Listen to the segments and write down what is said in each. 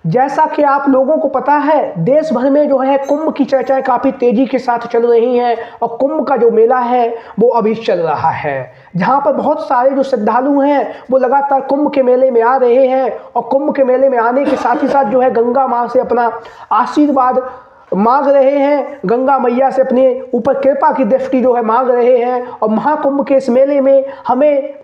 जैसा कि आप लोगों को पता है, देश भर में जो है कुंभ की चर्चाएं काफ़ी तेज़ी के साथ चल रही हैं और कुंभ का जो मेला है वो अभी चल रहा है, जहां पर बहुत सारे जो श्रद्धालु हैं वो लगातार कुंभ के मेले में आ रहे हैं और कुंभ के मेले में आने के साथ ही साथ जो है गंगा माँ से अपना आशीर्वाद मांग रहे हैं, गंगा मैया से अपने ऊपर कृपा की दृष्टि जो है मांग रहे हैं। और महाकुंभ के इस मेले में हमें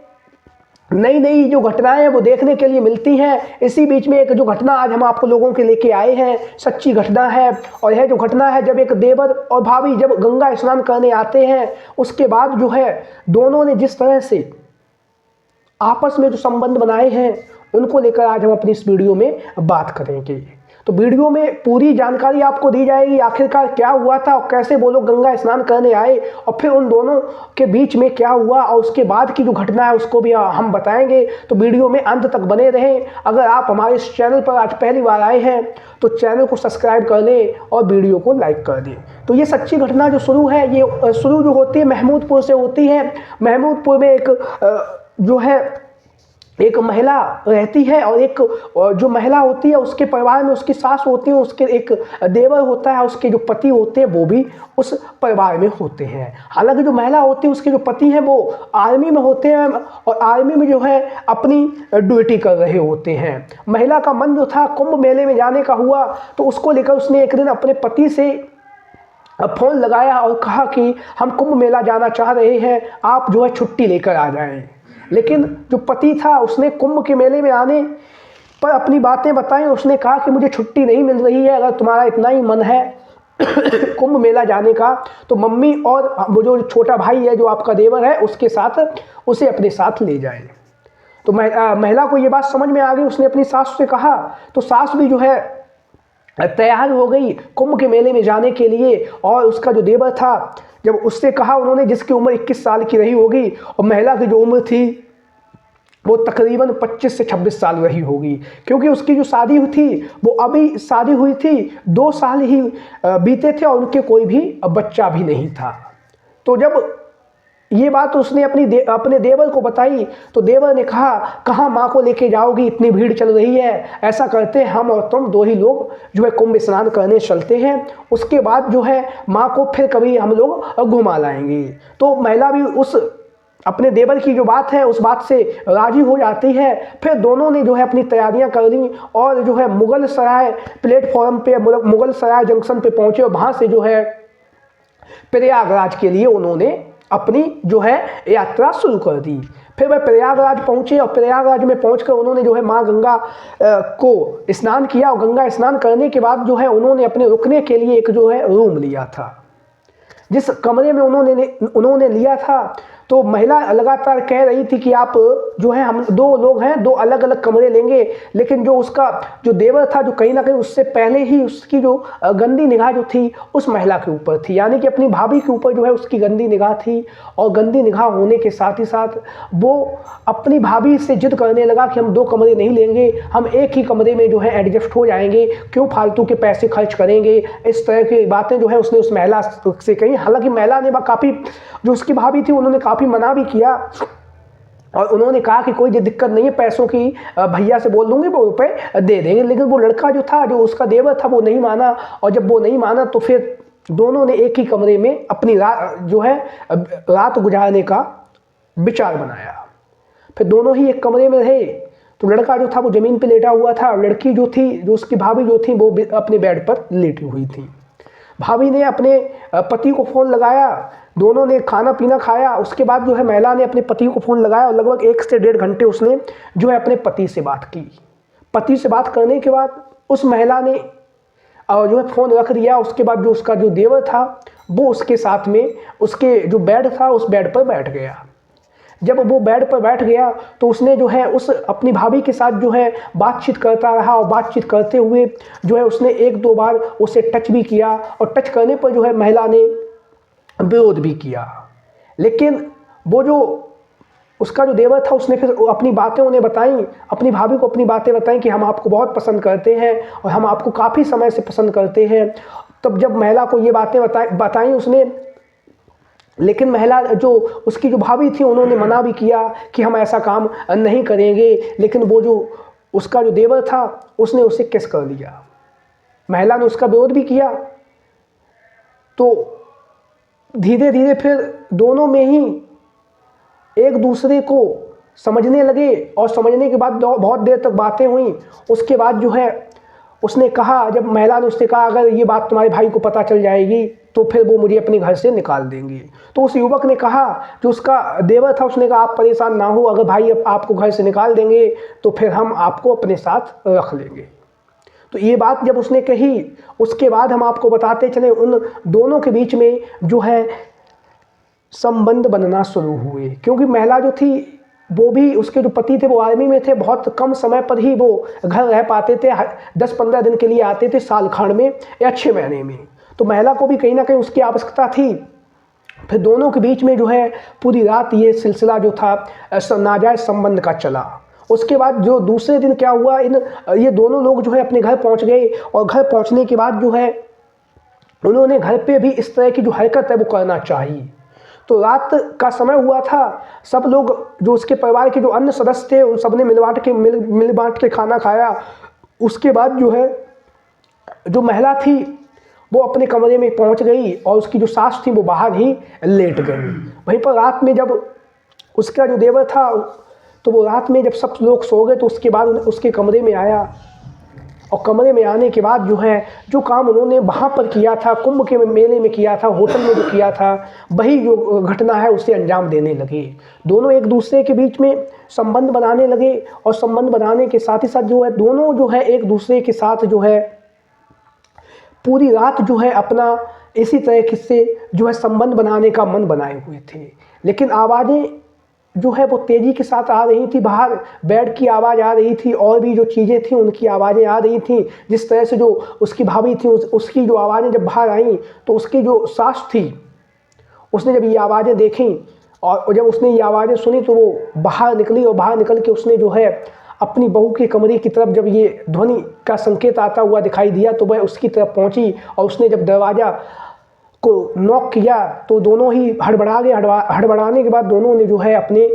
नई नई जो घटनाएं हैं वो देखने के लिए मिलती हैं। इसी बीच में एक जो घटना आज हम आपको लोगों के लेके आए हैं, सच्ची घटना है। और यह जो घटना है, जब एक देवर और भाभी जब गंगा स्नान करने आते हैं, उसके बाद जो है दोनों ने जिस तरह से आपस में जो संबंध बनाए हैं उनको लेकर आज हम अपनी इस वीडियो में बात करेंगे। तो वीडियो में पूरी जानकारी आपको दी जाएगी, आखिरकार क्या हुआ था और कैसे वो लोग गंगा स्नान करने आए और फिर उन दोनों के बीच में क्या हुआ और उसके बाद की जो घटना है उसको भी हम बताएंगे। तो वीडियो में अंत तक बने रहें। अगर आप हमारे इस चैनल पर आज पहली बार आए हैं तो चैनल को सब्सक्राइब कर लें और वीडियो को लाइक कर दें। तो ये सच्ची घटना जो शुरू है, ये शुरू जो होती है महमूदपुर से होती है। महमूदपुर में जो है एक महिला रहती है और एक जो महिला होती है उसके परिवार में उसकी सास होती है, उसके एक देवर होता है, उसके जो पति होते हैं वो भी उस परिवार में होते हैं। हालांकि जो महिला होती है उसके जो पति हैं वो आर्मी में होते हैं और आर्मी में जो है अपनी ड्यूटी कर रहे होते हैं। महिला का मन जो था कुंभ मेले में जाने का हुआ, तो उसको लेकर उसने एक दिन अपने पति से फ़ोन लगाया और कहा कि हम कुंभ मेला जाना चाह रहे हैं, आप जो है छुट्टी लेकर आ जाएं। लेकिन जो पति था उसने कुंभ के मेले में आने पर अपनी बातें बताई। उसने कहा कि मुझे छुट्टी नहीं मिल रही है, अगर तुम्हारा इतना ही मन है कुंभ मेला जाने का तो मम्मी और वो जो छोटा भाई है जो आपका देवर है उसके साथ उसे अपने साथ ले जाए। तो महिला को ये बात समझ में आ गई। उसने अपनी सास से कहा तो सास भी जो है तैयार हो गई कुंभ के मेले में जाने के लिए। और उसका जो देवर था, जब उससे कहा उन्होंने, जिसकी उम्र 21 साल की रही होगी और महिला की जो उम्र थी वो तकरीबन 25 से 26 साल रही होगी, क्योंकि उसकी जो शादी हुई थी वो अभी शादी हुई थी, 2 साल ही बीते थे और उनके कोई भी बच्चा भी नहीं था। तो जब ये बात उसने अपने देवर को बताई तो देवर ने कहा, कहाँ माँ को लेके जाओगी, इतनी भीड़ चल रही है, ऐसा करते हैं हम और तुम 2 ही लोग जो है कुंभ स्नान करने चलते हैं, उसके बाद जो है माँ को फिर कभी हम लोग घुमा लाएंगे। तो महिला भी उस अपने देवर की जो बात है उस बात से राजी हो जाती है। फिर दोनों ने जो है अपनी तैयारियां कर ली और जो है मुगल सराय प्लेटफॉर्म पे, मुगल सराय जंक्शन पे पहुंचे और वहाँ से जो है प्रयागराज के लिए उन्होंने अपनी जो है यात्रा शुरू कर दी। फिर वह प्रयागराज पहुँचे और प्रयागराज में पहुंचकर उन्होंने जो है माँ गंगा को स्नान किया और गंगा स्नान करने के बाद जो है उन्होंने अपने रुकने के लिए एक जो है रूम लिया था। जिस कमरे में उन्होंने लिया था, तो महिला लगातार कह रही थी कि आप जो है हम 2 लोग हैं, 2 अलग अलग कमरे लेंगे। लेकिन जो उसका जो देवर था, जो कहीं ना कहीं उससे पहले ही उसकी जो गंदी निगाह जो थी उस महिला के ऊपर थी, यानी कि अपनी भाभी के ऊपर जो है उसकी गंदी निगाह थी। और गंदी निगाह होने के साथ ही साथ वो अपनी भाभी से जिद करने लगा कि हम 2 कमरे नहीं लेंगे, हम एक ही कमरे में जो है एडजस्ट हो जाएंगे, क्यों फालतू के पैसे खर्च करेंगे। इस तरह की बातें जो है उसने उस महिला से कही। हालांकि महिला ने काफ़ी, जो उसकी भाभी थी उन्होंने काफ़ी मना भी किया और उन्होंने कहा कि कोई दिक्कत नहीं है, पैसों की भैया से बोल दूंगी वो रुपये दे देंगे। लेकिन वो लड़का जो था, जो उसका देवर था, वो नहीं माना। और जब वो नहीं माना तो फिर दोनों ने एक ही कमरे में अपनी रात गुजारने का विचार बनाया। फिर दोनों ही एक कमरे में रहे। तो लड़का जो था वो ज़मीन पे लेटा हुआ था और लड़की जो थी, जो उसकी भाभी जो थी, वो अपने बेड पर लेटी हुई थी। भाभी ने अपने पति को फ़ोन लगाया, दोनों ने खाना पीना खाया। उसके बाद जो है महिला ने अपने पति को फ़ोन लगाया और लगभग 1 से 1.5 घंटे उसने जो है अपने पति से बात की। पति से बात करने के बाद उस महिला ने जो है फ़ोन रख दिया। उसके बाद जो उसका जो देवर था वो उसके साथ में उसके जो बेड था उस बेड पर बैठ गया। जब वो बेड पर बैठ गया तो उसने जो है उस अपनी भाभी के साथ जो है बातचीत करता रहा और बातचीत करते हुए जो है उसने 1-2 बार उसे टच भी किया और टच करने पर जो है महिला ने विरोध भी किया। लेकिन वो जो उसका जो देवर था उसने फिर अपनी बातें उन्हें बताई, अपनी भाभी को अपनी बातें बताई कि हम आपको बहुत पसंद करते हैं और हम आपको काफ़ी समय से पसंद करते हैं। तब जब महिला को ये बातें बताई उसने, लेकिन महिला जो उसकी जो भाभी थी उन्होंने मना भी किया कि हम ऐसा काम नहीं करेंगे। लेकिन वो जो उसका जो देवर था उसने उसे किस कर लिया। महिला ने उसका विरोध भी किया। तो धीरे धीरे फिर दोनों में ही एक दूसरे को समझने लगे और समझने के बाद बहुत देर तक बातें हुई। उसके बाद जो है उसने कहा, जब महिला ने उससे कहा अगर ये बात तुम्हारे भाई को पता चल जाएगी तो फिर वो मुझे अपने घर से निकाल देंगे। तो उस युवक ने कहा, जो उसका देवर था, उसने कहा आप परेशान ना हो, अगर भाई आपको घर से निकाल देंगे तो फिर हम आपको अपने साथ रख लेंगे। तो ये बात जब उसने कही, उसके बाद हम आपको बताते चले उन दोनों के बीच में जो है संबंध बनना शुरू हुए। क्योंकि महिला जो थी वो भी, उसके जो पति थे वो आर्मी में थे, बहुत कम समय पर ही वो घर रह पाते थे, 10-15 दिन के लिए आते थे साल खंड में या 6 महीने में। तो महिला को भी कहीं ना कहीं उसकी आवश्यकता थी। फिर दोनों के बीच में जो है पूरी रात ये सिलसिला जो था नाजायज़ संबंध का चला। उसके बाद जो दूसरे दिन क्या हुआ, ये दोनों लोग जो है अपने घर पहुंच गए और घर पहुंचने के बाद जो है उन्होंने घर पे भी इस तरह की जो हरकत है वो करना चाहिए। तो रात का समय हुआ था, सब लोग जो उसके परिवार के जो अन्य सदस्य थे उन सब ने मिल बांट के खाना खाया। उसके बाद जो है जो महिला थी वो अपने कमरे में पहुंच गई और उसकी जो सास थी वो बाहर ही लेट गई। वहीं पर रात में जब उसका जो देवर था तो वो रात में जब सब लोग सो गए तो उसके बाद उसके कमरे में आया और कमरे में आने के बाद जो है जो काम उन्होंने वहाँ पर किया था, कुंभ के मेले में किया था, होटल में जो किया था, वही जो घटना है उसे अंजाम देने लगे। दोनों एक दूसरे के बीच में संबंध बनाने लगे और संबंध बनाने के साथ ही साथ जो है दोनों जो है एक दूसरे के साथ जो है पूरी रात जो है अपना इसी तरह से जो है संबंध बनाने का मन बनाए हुए थे। लेकिन आवाज़ें जो है वो तेज़ी के साथ आ रही थी, बाहर बेड की आवाज़ आ रही थी और भी जो चीज़ें थी उनकी आवाज़ें आ रही थी। जिस तरह से जो उसकी भाभी थी उसकी जो आवाज़ें जब बाहर आईं तो उसकी जो सास थी उसने जब ये आवाज़ें देखी और जब उसने ये आवाज़ें सुनी तो वो बाहर निकली और बाहर निकल के उसने जो है अपनी बहू के कमरे की तरफ, जब ये ध्वनि का संकेत आता हुआ दिखाई दिया तो वह उसकी तरफ पहुँची और उसने जब दरवाज़ा को नॉक किया तो दोनों ही हड़बड़ा गए। हड़बड़ाने के बाद दोनों ने जो है अपने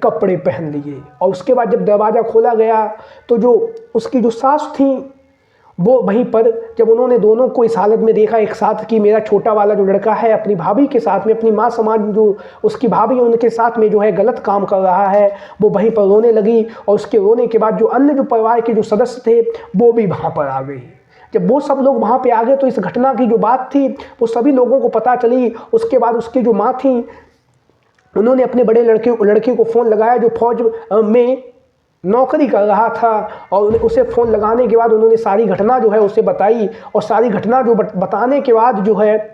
कपड़े पहन लिए और उसके बाद जब दरवाज़ा खोला गया तो जो उसकी जो सास थी वो वहीं पर, जब उन्होंने दोनों को इस हालत में देखा एक साथ कि मेरा छोटा वाला जो लड़का है अपनी भाभी के साथ में, अपनी माँ समान जो उसकी भाभी है उनके साथ में जो है गलत काम कर रहा है, वो वहीं पर रोने लगी। और उसके रोने के बाद जो अन्य जो परिवार के जो सदस्य थे वो भी वहाँ पर आ गए। जब वो सब लोग वहाँ पे आ गए तो इस घटना की जो बात थी वो सभी लोगों को पता चली। उसके बाद उसकी जो माँ थी उन्होंने अपने बड़े लड़के को फ़ोन लगाया जो फौज में नौकरी कर रहा था और उसे फ़ोन लगाने के बाद उन्होंने सारी घटना जो है उसे बताई। और सारी घटना जो बताने के बाद जो है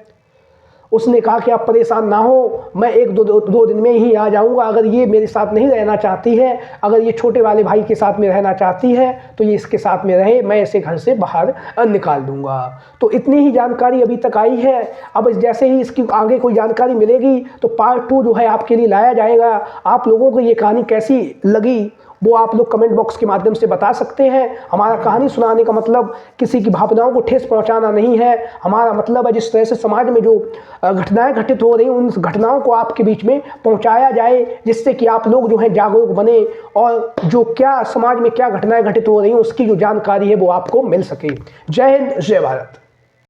उसने कहा कि आप परेशान ना हो, मैं 1-2 दिन में ही आ जाऊंगा। अगर ये मेरे साथ नहीं रहना चाहती है, अगर ये छोटे वाले भाई के साथ में रहना चाहती है तो ये इसके साथ में रहे, मैं इसे घर से बाहर निकाल दूंगा। तो इतनी ही जानकारी अभी तक आई है। अब जैसे ही इसकी आगे कोई जानकारी मिलेगी तो पार्ट 2 जो है आपके लिए लाया जाएगा। आप लोगों को ये कहानी कैसी लगी वो आप लोग कमेंट बॉक्स के माध्यम से बता सकते हैं। हमारा कहानी सुनाने का मतलब किसी की भावनाओं को ठेस पहुंचाना नहीं है। हमारा मतलब है जिस तरह से समाज में जो घटनाएं घटित हो रही हैं उन घटनाओं को आपके बीच में पहुंचाया जाए, जिससे कि आप लोग जो है जागरूक बने और जो क्या समाज में क्या घटनाएं घटित हो रही हैं उसकी जो जानकारी है वो आपको मिल सके। जय हिंद, जय भारत।